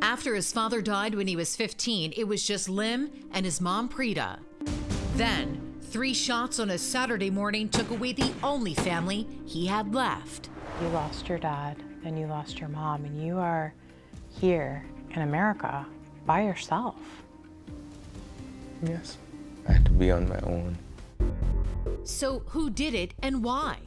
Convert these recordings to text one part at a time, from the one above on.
After his father died when he was 15, it was just Lim and his mom, Preeta. Then, 3 shots on a Saturday morning took away the only family he had left. You lost your dad and you lost your mom, and you are here in America by yourself. Yes, I had to be on my own. So who did it and why?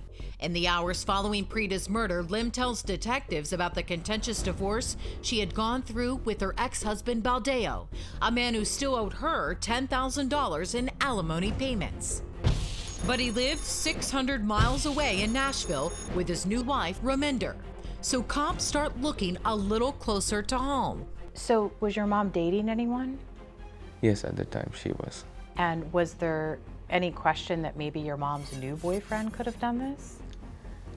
In the hours following Preeta's murder, Lim tells detectives about the contentious divorce she had gone through with her ex-husband Baldeo, a man who still owed her $10,000 in alimony payments. But he lived 600 miles away in Nashville with his new wife, Raminder. So cops start looking a little closer to home. So was your mom dating anyone? Yes, at the time she was. And was there any question that maybe your mom's new boyfriend could have done this?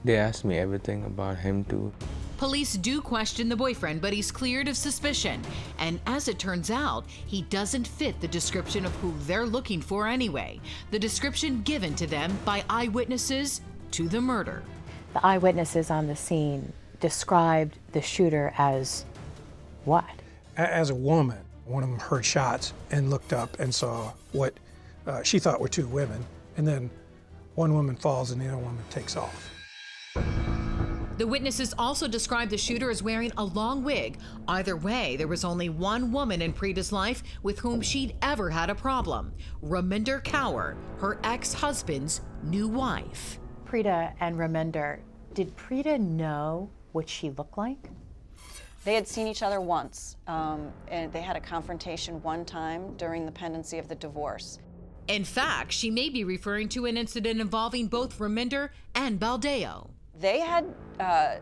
They asked me everything about him too. Police do question the boyfriend, but he's cleared of suspicion. And as it turns out, he doesn't fit the description of who they're looking for anyway. The description given to them by eyewitnesses to the murder. The eyewitnesses on the scene described the shooter as what? As a woman, one of them heard shots and looked up and saw what she thought were 2 women. And then one woman falls and the other woman takes off. The witnesses also described the shooter as wearing a long wig. Either way, there was only one woman in Preeta's life with whom she'd ever had a problem: Raminder Kaur, her ex-husband's new wife. Preeta and Raminder, did Preeta know what she looked like? They had seen each other once, and they had a confrontation one time during the pendency of the divorce. In fact, she may be referring to an incident involving both Raminder and Baldeo. They had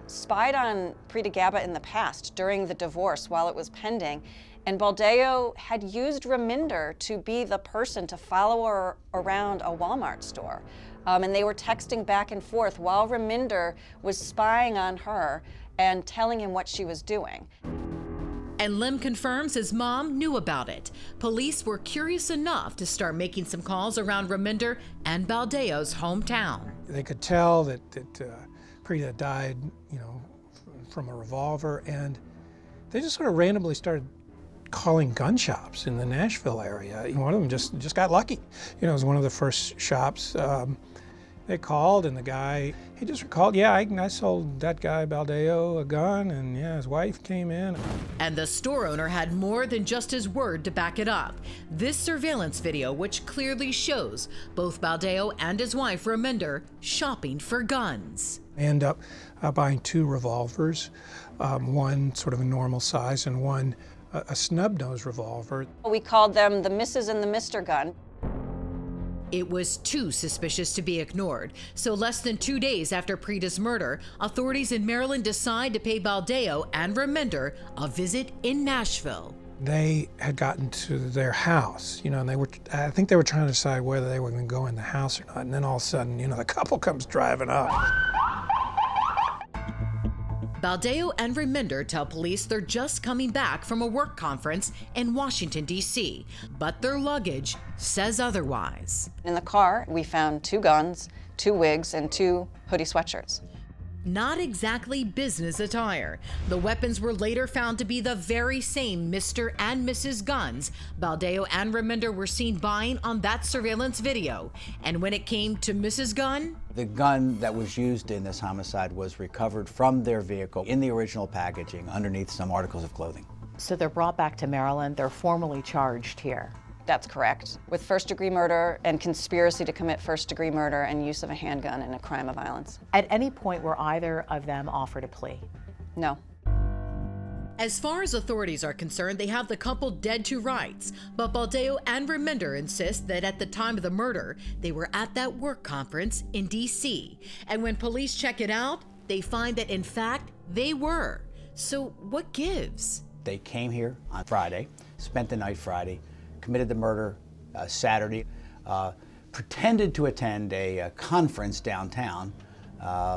spied on Preeta Gabba in the past during the divorce while it was pending, and Baldeo had used Raminder to be the person to follow her around a Walmart store. And they were texting back and forth while Raminder was spying on her and telling him what she was doing. And Lim confirms his mom knew about it. Police were curious enough to start making some calls around Raminder and Baldeo's hometown. They could tell that Preeta died, from a revolver, and they just sort of randomly started calling gun shops in the Nashville area. One of them just got lucky. It was one of the first shops. They called, and the guy, he just recalled, I sold that guy Baldeo a gun, and his wife came in. And the store owner had more than just his word to back it up. This surveillance video, which clearly shows both Baldeo and his wife Raminder shopping for guns. They end up buying 2 revolvers, one sort of a normal size and one a snub-nose revolver. We called them the Mrs. and the Mr. gun. It was too suspicious to be ignored. So less than 2 days after Preeta's murder, authorities in Maryland decide to pay Baldeo and Raminder a visit in Nashville. They had gotten to their house, and I think they were trying to decide whether they were going to go in the house or not. And then all of a sudden, the couple comes driving up. Baldeo and Raminder tell police they're just coming back from a work conference in Washington, D.C., but their luggage says otherwise. In the car, we found 2 guns, 2 wigs, and 2 hoodie sweatshirts. Not exactly business attire. The weapons were later found to be the very same Mr. and Mrs. guns Baldeo and Raminder were seen buying on that surveillance video. And when it came to Mrs. Gunn, the gun that was used in this homicide was recovered from their vehicle in the original packaging underneath some articles of clothing. So they're brought back to Maryland. They're formally charged here. That's correct. With first-degree murder and conspiracy to commit first-degree murder and use of a handgun in a crime of violence. At any point were either of them offered a plea? No. As far as authorities are concerned, they have the couple dead to rights. But Baldeo and Raminder insist that at the time of the murder, they were at that work conference in D.C. And when police check it out, they find that in fact, they were. So what gives? They came here on Friday, spent the night Friday, committed the murder Saturday, pretended to attend a conference downtown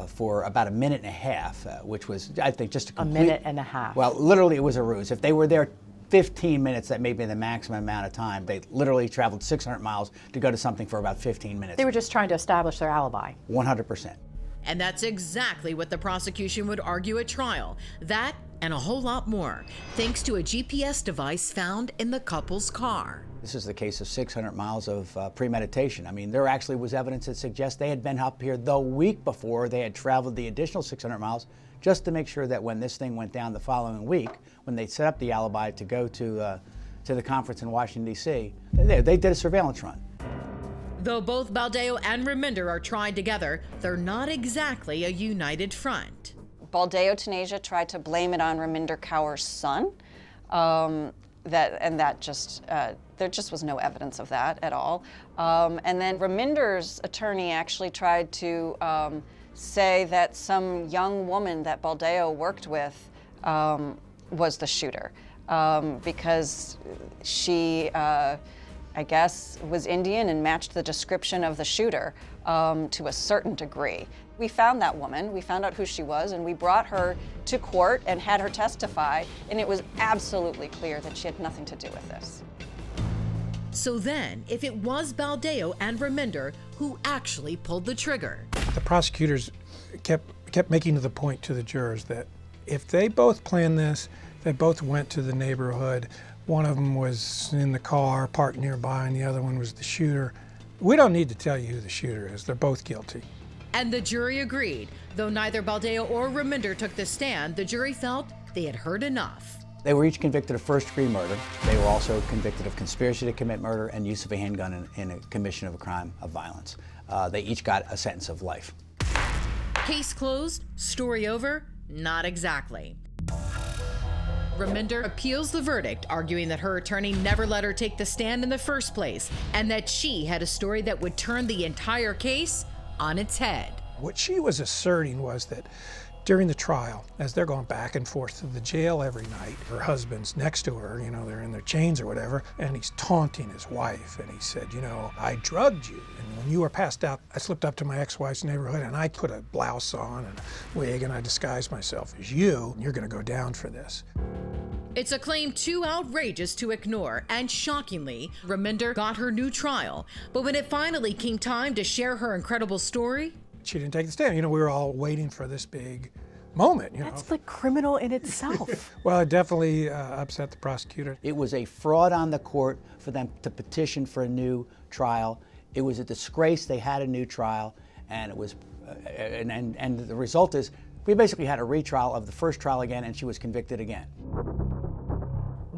for about a minute and a half, which was, I think, just a complete... A minute and a half. Well, literally it was a ruse. If they were there 15 minutes, that may be the maximum amount of time. They literally traveled 600 miles to go to something for about 15 minutes. They were just trying to establish their alibi. 100%. And that's exactly what the prosecution would argue at trial. That and a whole lot more, thanks to a GPS device found in the couple's car. This is the case of 600 miles of premeditation. I mean, there actually was evidence that suggests they had been up here the week before. They had traveled the additional 600 miles just to make sure that when this thing went down the following week, when they set up the alibi to go to the conference in Washington, D.C., they did a surveillance run. Though both Baldeo and Raminder are tried together, they're not exactly a united front. Baldeo Taneja tried to blame it on Raminder Kaur's son. There just was no evidence of that at all. And then Raminder's attorney actually tried to say that some young woman that Baldeo worked with was the shooter because she, I guess, was Indian and matched the description of the shooter to a certain degree. We found that woman, we found out who she was, and we brought her to court and had her testify, and it was absolutely clear that she had nothing to do with this. So then, if it was Baldeo and Raminder who actually pulled the trigger. The prosecutors kept making the point to the jurors that if they both planned this, they both went to the neighborhood, one of them was in the car parked nearby and the other one was the shooter. We don't need to tell you who the shooter is. They're both guilty. And the jury agreed. Though neither Baldeo or Raminder took the stand, the jury felt they had heard enough. They were each convicted of first-degree murder. They were also convicted of conspiracy to commit murder and use of a handgun in a commission of a crime of violence. They each got a sentence of life. Case closed, story over? Not exactly. Raminder appeals the verdict, arguing that her attorney never let her take the stand in the first place, and that she had a story that would turn the entire case on its head. What she was asserting was that during the trial, as they're going back and forth to the jail every night, her husband's next to her, they're in their chains or whatever, and he's taunting his wife. And he said, I drugged you. And when you were passed out, I slipped up to my ex-wife's neighborhood and I put a blouse on and a wig and I disguised myself as you. And you're going to go down for this. It's a claim too outrageous to ignore, and shockingly, Raminder got her new trial. But when it finally came time to share her incredible story, she didn't take the stand. We were all waiting for this big moment. That's like criminal in itself. Well, it definitely upset the prosecutor. It was a fraud on the court for them to petition for a new trial. It was a disgrace they had a new trial, and it was, and the result is we basically had a retrial of the first trial again, and she was convicted again.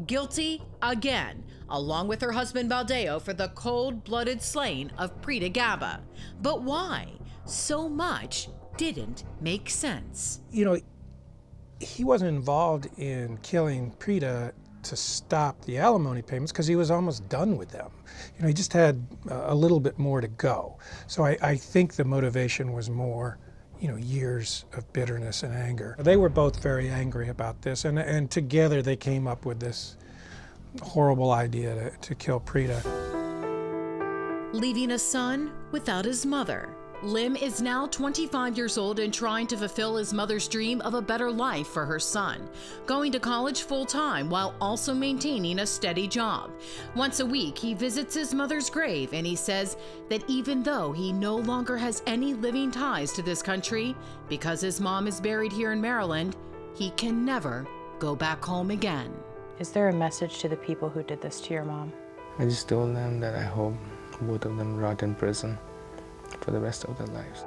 Guilty again, along with her husband Baldeo, for the cold-blooded slaying of Preeta Gabba. But why? So much didn't make sense. He wasn't involved in killing Preeta to stop the alimony payments because he was almost done with them. He just had a little bit more to go. So I think the motivation was more, years of bitterness and anger. They were both very angry about this, and together they came up with this horrible idea to kill Preeta. Leaving a son without his mother. Lim is now 25 years old and trying to fulfill his mother's dream of a better life for her son, going to college full-time while also maintaining a steady job. Once a week, he visits his mother's grave, and he says that even though he no longer has any living ties to this country, because his mom is buried here in Maryland, he can never go back home again. Is there a message to the people who did this to your mom? I just told them that I hope both of them rot in prison for the rest of their lives.